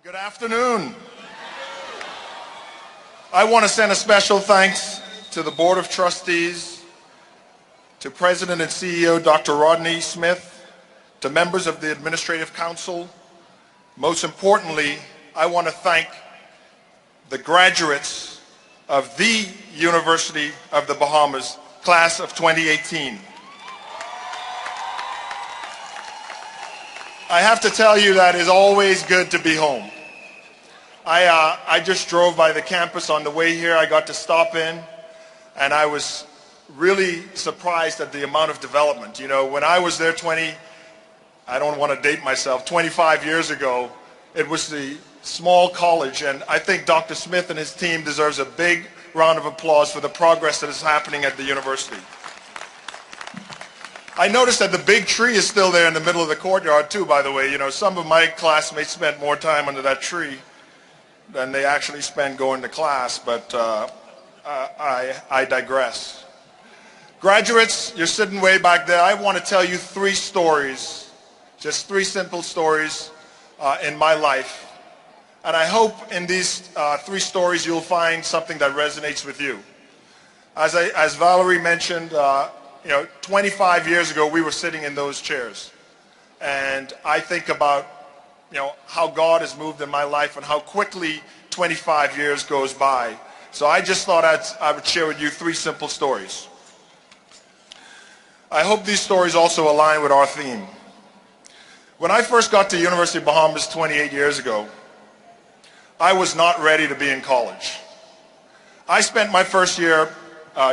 Good afternoon. I want to send a special thanks to the Board of Trustees, to President and CEO Dr. Rodney Smith, to members of the Administrative Council. Most importantly, I want to thank the graduates of the University of the Bahamas, class of 2018. I have to tell you that it's always good to be home. I just drove by the campus on the way here. I got to stop in, and I was really surprised at the amount of development. You know, when I was there I don't want to date myself, 25 years ago, it was the small college, and I think Dr. Smith and his team deserves a big round of applause for the progress that is happening at the university. I noticed that the big tree is still there in the middle of the courtyard too, by the way. You know, some of my classmates spent more time under that tree than they actually spend going to class, but I digress. Graduates, you're sitting way back there. I want to tell you three stories, just three simple stories in my life. And I hope in these three stories you'll find something that resonates with you. As Valerie mentioned, 25 years ago we were sitting in those chairs. And I think about how God has moved in my life and how quickly 25 years goes by. So I just thought I would share with you three simple stories. I hope these stories also align with our theme. When I first got to University of Bahamas 28 years ago, I was not ready to be in college. I spent my first year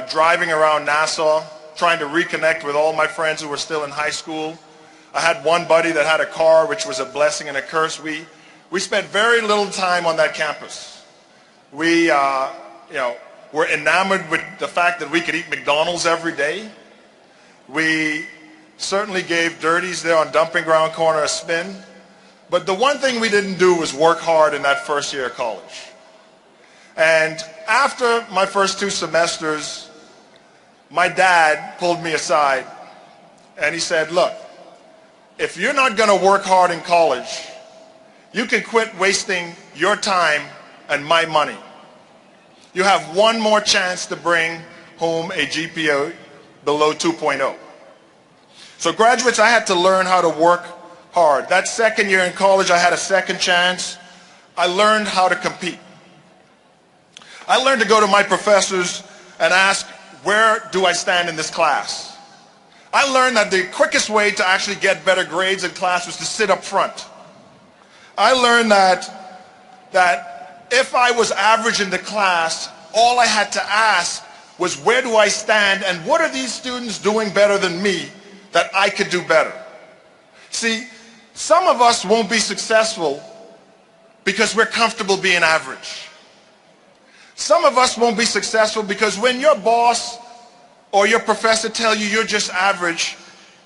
driving around Nassau, trying to reconnect with all my friends who were still in high school. I had one buddy that had a car, which was a blessing and a curse. We spent very little time on that campus. We were enamored with the fact that we could eat McDonald's every day. We certainly gave dirties there on Dumping Ground Corner a spin. But the one thing we didn't do was work hard in that first year of college. And after my first 2 semesters, my dad pulled me aside and he said, look, if you're not going to work hard in college, you can quit wasting your time and my money. You have one more chance to bring home a GPA below 2.0. So graduates, I had to learn how to work hard. That second year in college, I had a second chance. I learned how to compete. I learned to go to my professors and ask, where do I stand in this class? I learned that the quickest way to actually get better grades in class was to sit up front. I learned that if I was average in the class, all I had to ask was, where do I stand and what are these students doing better than me that I could do better? See, some of us won't be successful because we're comfortable being average. Some of us won't be successful because when your boss or your professor tell you you're just average,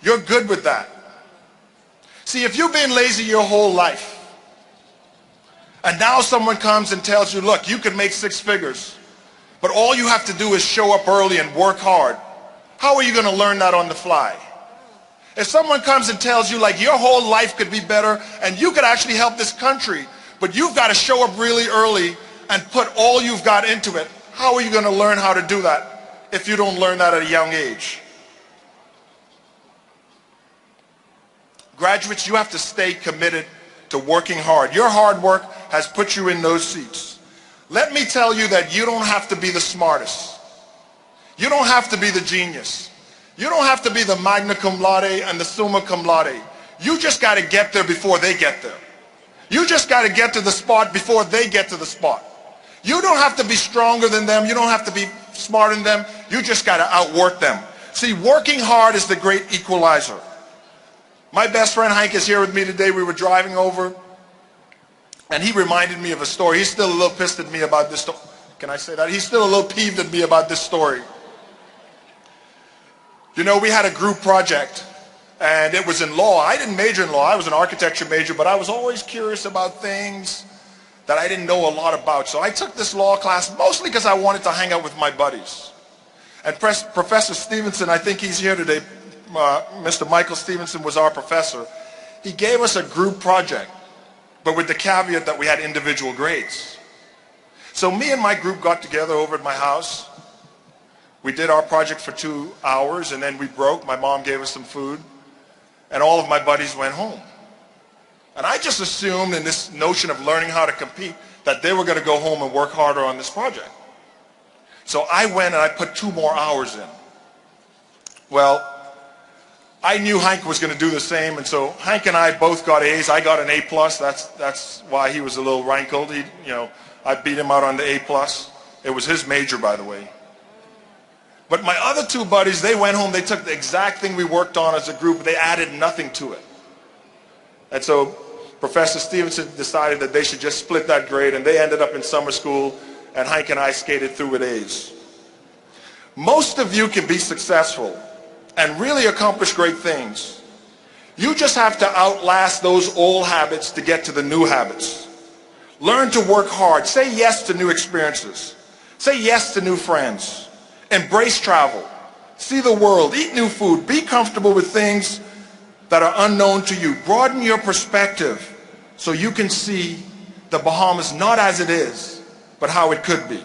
you're good with that. See, if you've been lazy your whole life, and now someone comes and tells you, look, you can make 6 figures, but all you have to do is show up early and work hard, how are you going to learn that on the fly? If someone comes and tells you, like, your whole life could be better and you could actually help this country, but you've got to show up really early and put all you've got into it, how are you going to learn how to do that if you don't learn that at a young age? Graduates, you have to stay committed to working hard. Your hard work has put you in those seats. Let me tell you that you don't have to be the smartest. You don't have to be the genius. You don't have to be the magna cum laude and the summa cum laude. You just got to get there before they get there. You just got to get to the spot before they get to the spot. You don't have to be stronger than them. You don't have to be smarter than them. You just got to outwork them. See, working hard is the great equalizer. My best friend Hank is here with me today. We were driving over, and he reminded me of a story. He's still a little pissed at me about this story. Can I say that? He's still a little peeved at me about this story. You know, we had a group project, and it was in law. I didn't major in law. I was an architecture major, but I was always curious about things that I didn't know a lot about. So I took this law class mostly because I wanted to hang out with my buddies. And Professor Stevenson, I think he's here today, Mr. Michael Stevenson was our professor. He gave us a group project. but with the caveat that we had individual grades. So me and my group got together over at my house. We did our project for 2 hours, and then we broke. My mom gave us some food, and all of my buddies went home. And I just assumed in this notion of learning how to compete that they were going to go home and work harder on this project. So I went and I put 2 more hours in. Well, I knew Hank was going to do the same, and so Hank and I both got A's. I got an A+. That's why he was a little rankled. I beat him out on the A+. It was his major, by the way. But my other 2 buddies, they went home. They took the exact thing we worked on as a group. They added nothing to it. And so Professor Stevenson decided that they should just split that grade, and they ended up in summer school, and Hank and I skated through with A's. Most of you can be successful and really accomplish great things. You just have to outlast those old habits to get to the new habits. Learn to work hard. Say yes to new experiences. Say yes to new friends. Embrace travel. See the world. Eat new food. Be comfortable with things that are unknown to you. Broaden your perspective so you can see the Bahamas not as it is, but how it could be.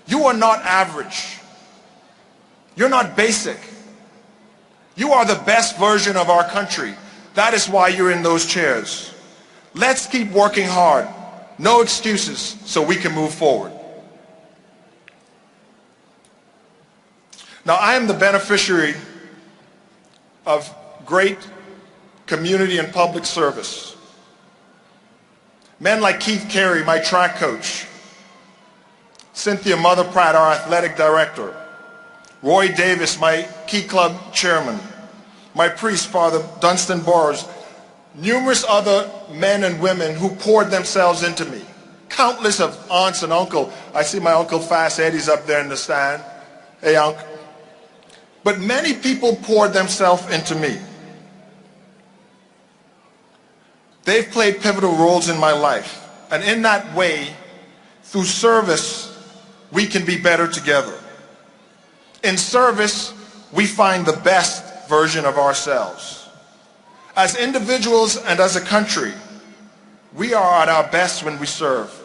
You are not average. You're not basic. You are the best version of our country. That is why you're in those chairs. Let's keep working hard. No excuses so we can move forward. Now, I am the beneficiary of great community and public service. Men like Keith Carey, my track coach, Cynthia Mother Pratt, our athletic director, Roy Davis, my key club chairman, my priest, Father Dunstan Borers, numerous other men and women who poured themselves into me. Countless of aunts and uncle. I see my Uncle Fast Eddie's up there in the stand. Hey, Unc. But many people poured themselves into me. They've played pivotal roles in my life. And in that way, through service, we can be better together. In service, we find the best version of ourselves. As individuals and as a country, we are at our best when we serve.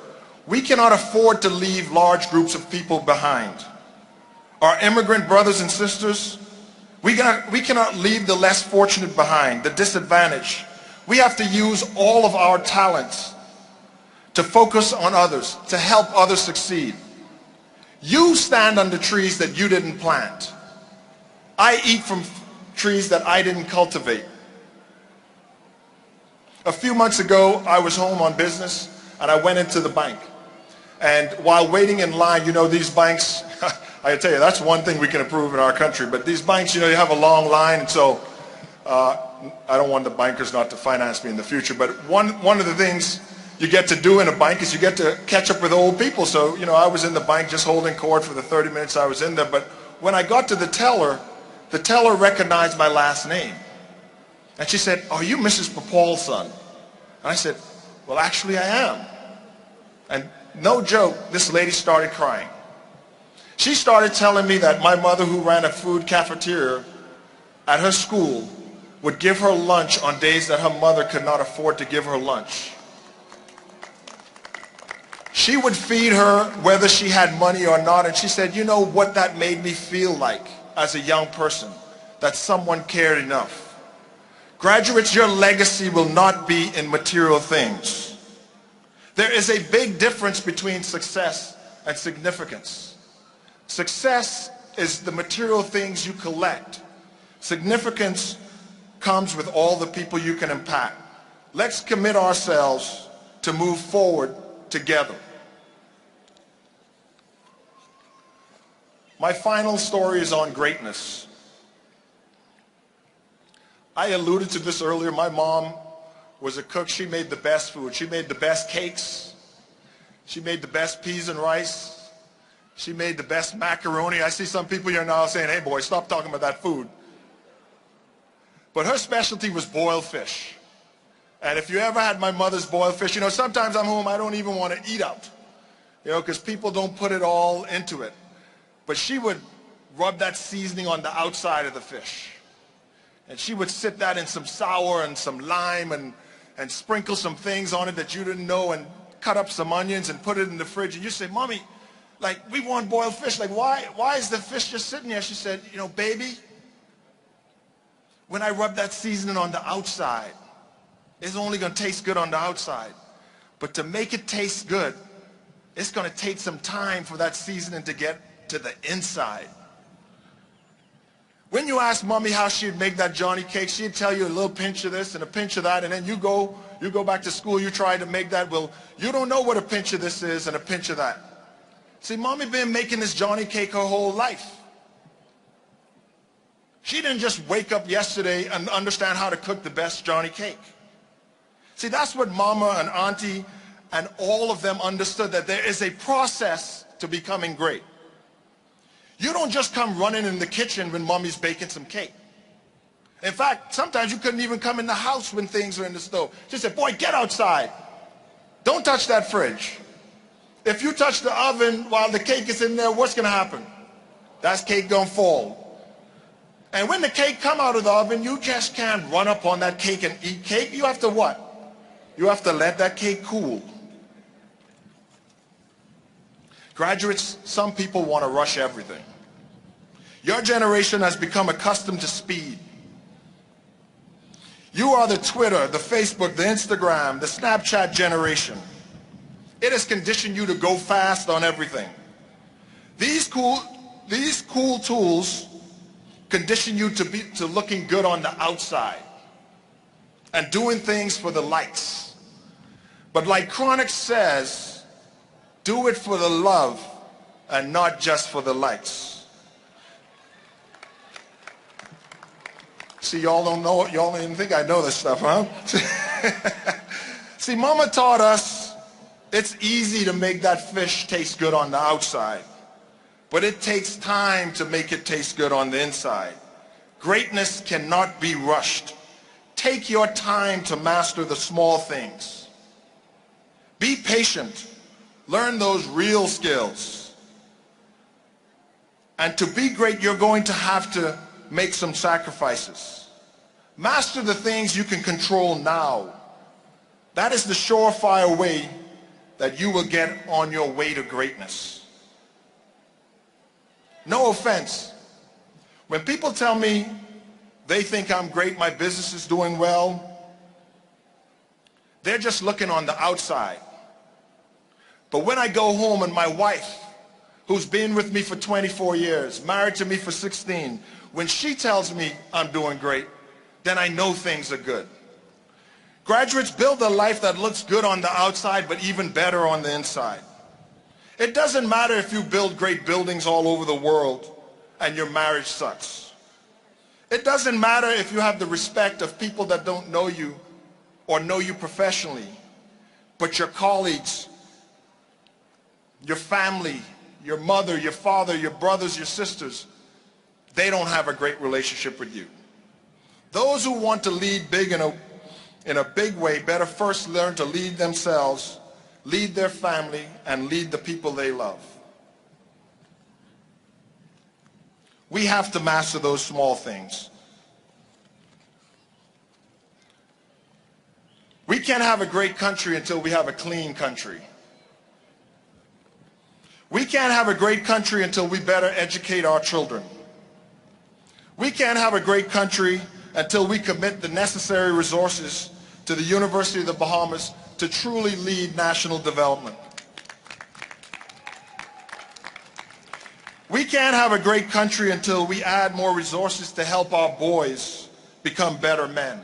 We cannot afford to leave large groups of people behind. Our immigrant brothers and sisters, we cannot leave the less fortunate behind, the disadvantaged. We have to use all of our talents to focus on others, to help others succeed. You stand under trees that you didn't plant. I eat from trees that I didn't cultivate. A few months ago, I was home on business and I went into the bank. And while waiting in line, these banks, I tell you, that's one thing we can improve in our country. But these banks, you have a long line, and so I don't want the bankers not to finance me in the future. But one of the things you get to do in a bank is you get to catch up with old people. So, I was in the bank just holding court for the 30 minutes I was in there. But when I got to the teller recognized my last name. And she said, "Are you Mrs. Perpall's son?" And I said, "Well, actually I am." And no joke, this lady started crying. She started telling me that my mother, who ran a food cafeteria at her school, would give her lunch on days that her mother could not afford to give her lunch. She would feed her whether she had money or not, and she said, "You know what that made me feel like as a young person, that someone cared enough." Graduates, your legacy will not be in material things. There is a big difference between success and significance. Success is the material things you collect. Significance comes with all the people you can impact. Let's commit ourselves to move forward together. My final story is on greatness. I alluded to this earlier. My mom was a cook. She made the best food. She made the best cakes. She made the best peas and rice. She made the best macaroni. I see some people here now saying, "Hey boy, stop talking about that food." But her specialty was boiled fish. And if you ever had my mother's boiled fish, sometimes I'm home, I don't even want to eat out, because people don't put it all into it. But she would rub that seasoning on the outside of the fish. And she would sit that in some sour and some lime, and and sprinkle some things on it that you didn't know and cut up some onions and put it in the fridge. And you say, Mommy, like, we want boiled fish. Like, why is the fish just sitting there? She said, you know, baby, when I rub that seasoning on the outside, it's only going to taste good on the outside. But to make it taste good, it's going to take some time for that seasoning to get to the inside. When you ask Mommy how she'd make that Johnny cake, she'd tell you a little pinch of this and a pinch of that, and then you go back to school, you try to make that. Well, you don't know what a pinch of this is and a pinch of that. See, Mommy been making this Johnny cake her whole life. She didn't just wake up yesterday and understand how to cook the best Johnny cake. See, that's what Mama and Auntie and all of them understood, that there is a process to becoming great. You don't just come running in the kitchen when Mommy's baking some cake. In fact, sometimes you couldn't even come in the house when things are in the stove. She said, boy, get outside. Don't touch that fridge. If you touch the oven while the cake is in there, what's going to happen? That cake going to fall. And when the cake come out of the oven, you just can't run up on that cake and eat cake. You have to what? You have to let that cake cool. Graduates, some people want to rush everything. Your generation has become accustomed to speed. You are the Twitter, the Facebook, the Instagram, the Snapchat generation. It has conditioned you to go fast on everything. These cool tools condition you to looking good on the outside and doing things for the likes. But like Chronic says, do it for the love and not just for the likes. See, y'all don't know it. Y'all didn't think I know this stuff, huh? See, Mama taught us it's easy to make that fish taste good on the outside, but it takes time to make it taste good on the inside. Greatness cannot be rushed. Take your time to master the small things. Be patient. Learn those real skills. And to be great, you're going to have to make some sacrifices. Master the things you can control now. That is the surefire way that you will get on your way to greatness. No offense. When people tell me they think I'm great, my business is doing well, they're just looking on the outside. But when I go home and my wife, who's been with me for 24 years, married to me for 16, when she tells me I'm doing great, then I know things are good. Graduates, build a life that looks good on the outside, but even better on the inside. It doesn't matter if you build great buildings all over the world and your marriage sucks. It doesn't matter if you have the respect of people that don't know you or know you professionally, but your colleagues, your family, your mother, your father, your brothers, your sisters, they don't have a great relationship with you. Those who want to lead big in a big way better first learn to lead themselves, lead their family, and lead the people they love. We have to master those small things. We can't have a great country until we have a clean country. We can't have a great country until we better educate our children. We can't have a great country until we commit the necessary resources to the University of the Bahamas to truly lead national development. We can't have a great country until we add more resources to help our boys become better men.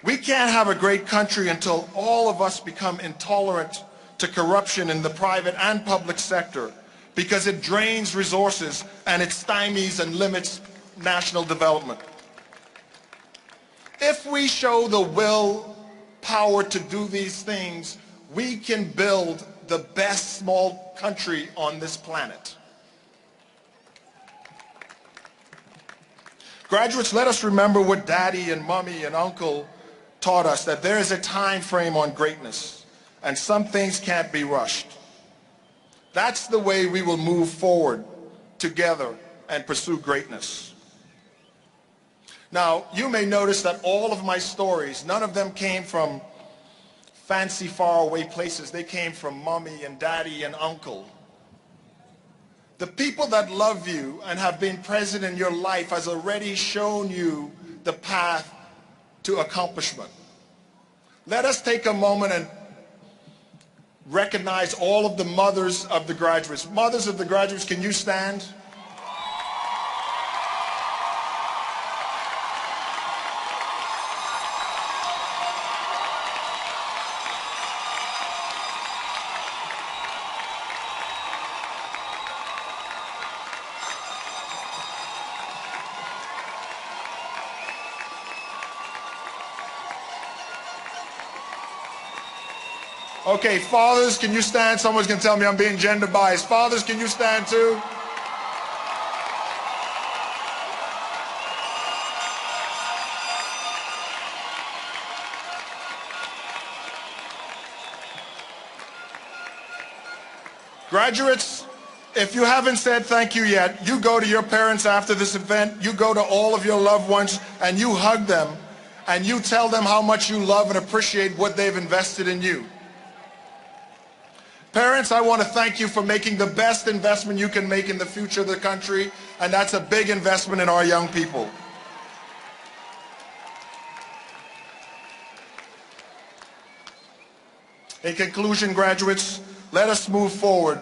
We can't have a great country until all of us become intolerant to corruption in the private and public sector, because it drains resources and it stymies and limits national development. If we show the will, power to do these things, we can build the best small country on this planet. Graduates, let us remember what Daddy and Mommy and Uncle taught us, that there is a time frame on greatness, and some things can't be rushed. That's the way we will move forward together and pursue greatness. Now, you may notice that all of my stories, none of them came from fancy faraway places. They came from mommy and daddy and uncle. The people that love you and have been present in your life has already shown you the path to accomplishment. Let us take a moment and recognize all of the mothers of the graduates. Mothers of the graduates, can you stand? Okay, fathers, can you stand? Someone's going to tell me I'm being gender biased. Fathers, can you stand too? Graduates, if you haven't said thank you yet, you go to your parents after this event, you go to all of your loved ones and you hug them and you tell them how much you love and appreciate what they've invested in you. Parents, I want to thank you for making the best investment you can make in the future of the country, and that's a big investment in our young people. In conclusion, graduates, let us move forward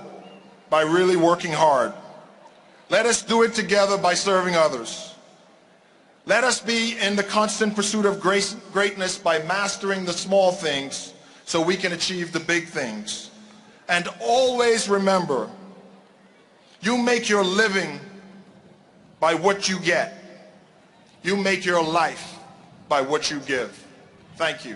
by really working hard. Let us do it together by serving others. Let us be in the constant pursuit of greatness by mastering the small things so we can achieve the big things. And always remember, you make your living by what you get. You make your life by what you give. Thank you.